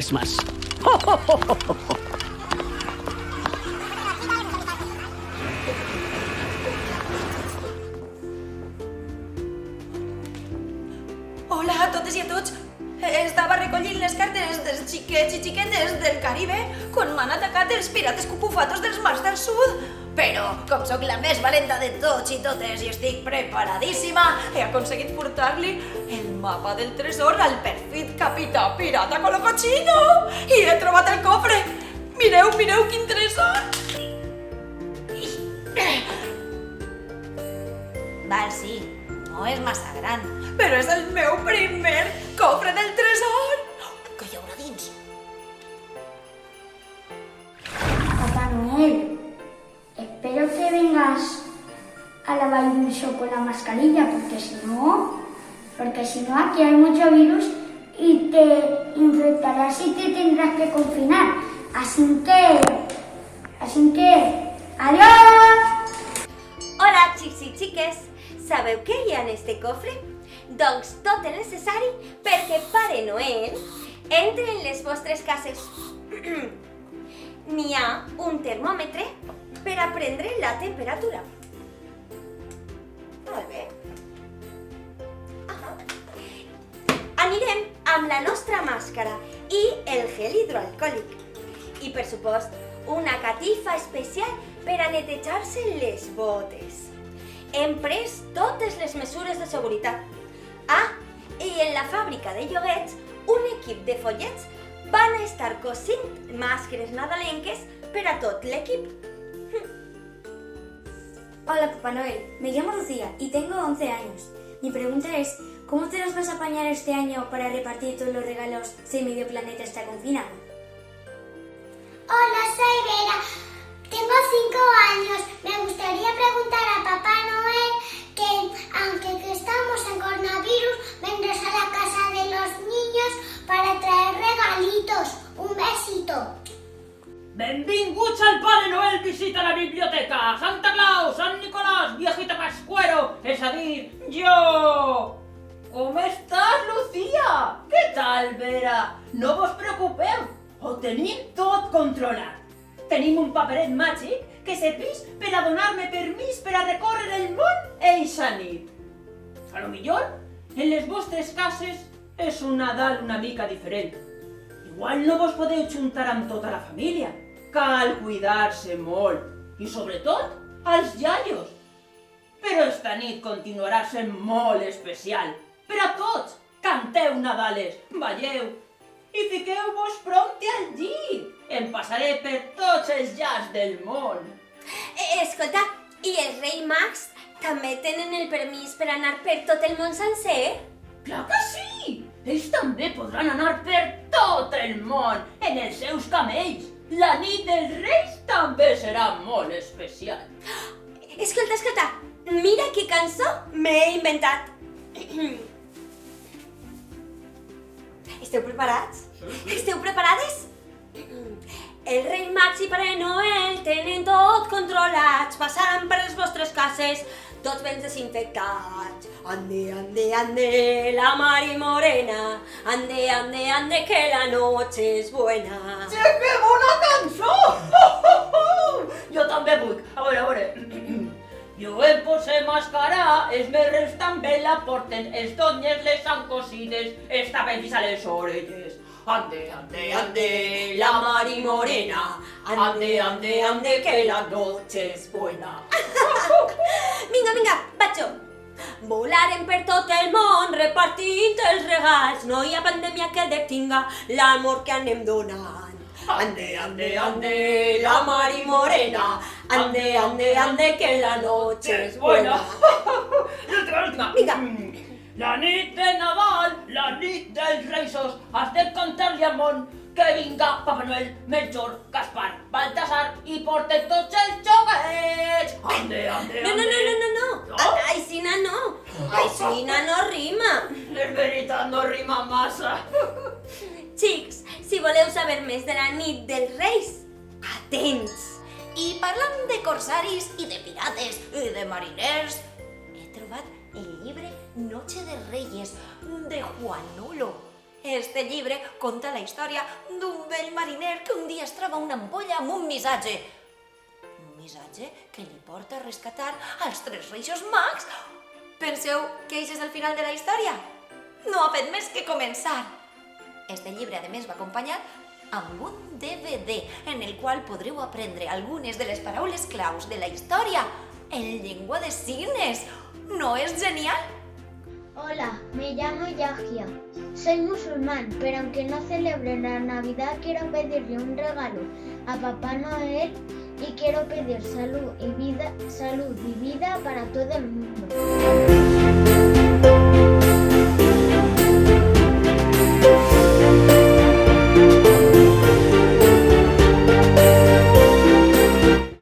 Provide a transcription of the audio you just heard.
Christmas. Hola a totes i a tots. Estava recollint les cartes dels xiquets i xiquetes del Caribe quan m'han atacat els pirates cucufatos dels mars del sud. Però, com sóc la més valenta de tots i totes i estic preparadíssima, he aconseguit furtar-li el mapa del tresor al perfid capità pirata Colocochino i he trobat el cofre. Mireu, mireu quin tresor! Val, sí, no és massa gran, però és el meu primer cofre del tresor! Què hi haurà dins? Papá Noel, espero que vengas a la Valluso con la mascarilla, porque si no aquí hay mucho virus y te infectarás y te tendrás que confinar. Así que, ¡adiós! Hola, xics i xiques! Sabeu què hi ha en este cofre? Doncs tot el necessari perquè Pare Noel entre en les vostres cases. N'hi ha un termòmetre per a prendre la temperatura. Molt bé. Anirem amb la nostra màscara i el gel hidroalcohòlic. I, per supost, una catifa especial per a netejar-se les botes. Hem pres totes les mesures de seguretat. Ah, i en la fàbrica de lloguets, un equip de follets van a estar cosint màscares nadalenques per a tot l'equip. Hola Papá Noel, me llamo Lucía y tengo 11 años. Mi pregunta es, ¿cómo te los vas a apañar este año para repartir todos los regalos si medio planeta está confinado? Hola, soy Vera. Tengo 5 años. Me gustaría preguntar a Papá Noel que, aunque estamos en coronavirus, vendrás a la casa de los niños para traer regalitos. Un besito. Benvinguts al Pare Noel visita la biblioteca. Santa Claus, Sant Nicolás, viejita Pascuero, és a dir, jo! Com estàs, Lucía? Què tal, Vera? No vos preocupeu, ho tenim tot controlat. Tenim un paperet màgic que serveix per a donar-me permís per a recórrer el món eixa nit. A lo millor, en les vostres cases és un Nadal una mica diferent. Igual no vos podeu juntar amb tota la família. Cal cuidar-se molt. I sobretot, als iaios. Però esta nit continuarà sent molt especial. Per a tots, canteu Nadales, balleu i fiqueu-vos prompte al llit. Em passaré per tots els llacs del món. Escolta, i els Reis Mags també tenen el permís per anar per tot el món sencer? Clar que sí! Ells també podran anar per tot el món en els seus camells. La nit dels Reis també serà molt especial. Escolta, mira que cançó m'he inventat. Esteu preparats? Esteu preparades? El rei Mags i Pare Noel tenen tot controlats, passaran per les vostres cases, tots ben desinfectats. Ande, ande, ande, la Mari Morena, ande, ande, ande, que la noche es buena. Sí, que bona cançó! Jo també vull. A veure. Jo em posé màscara, els meus també la porten, els dones les han cosides, esta vez a les orelles. Ande, ande, ande, la Mari Morena, ande, ande, ande, que la noche es buena. Vinga, vaig jo. Volarem per tot el món repartint els regals, no hi ha pandèmia que detinga l'amor que anem donant. Ande, ande, ande, la Mari Morena, ande, ande, ande, que la noche es buena. L'última. Vinga. La nit de Nadal, la nit dels Reisos, has de cantar-li al món que vinga Papa Noel, Melchor, Gaspar, Baltasar i porten tots els joguets. Ande, ande, ande. No. Aixina no. Aixina no rima. És veritat, no rima massa. Xics, si voleu saber més de la nit dels Reis, atents. I parlant de corsaris i de pirates i de mariners, he trobat el llibre Noche de Reyes de Juan Nulo. Este llibre conta la història d'un vell mariner que un dia es troba una ampolla amb un missatge. Un missatge que li porta a rescatar els 3 Reixos Mags. Penseu que això és el final de la història? No ha fet més que començar. Este llibre, a més, va acompanyat amb un DVD en el qual podreu aprendre algunes de les paraules claus de la història en llengua de signes. ¿No es genial? Hola, me llamo Yahya. Soy musulmán, pero aunque no celebre la Navidad, quiero pedirle un regalo a Papá Noel y quiero pedir salud y vida para todo el mundo.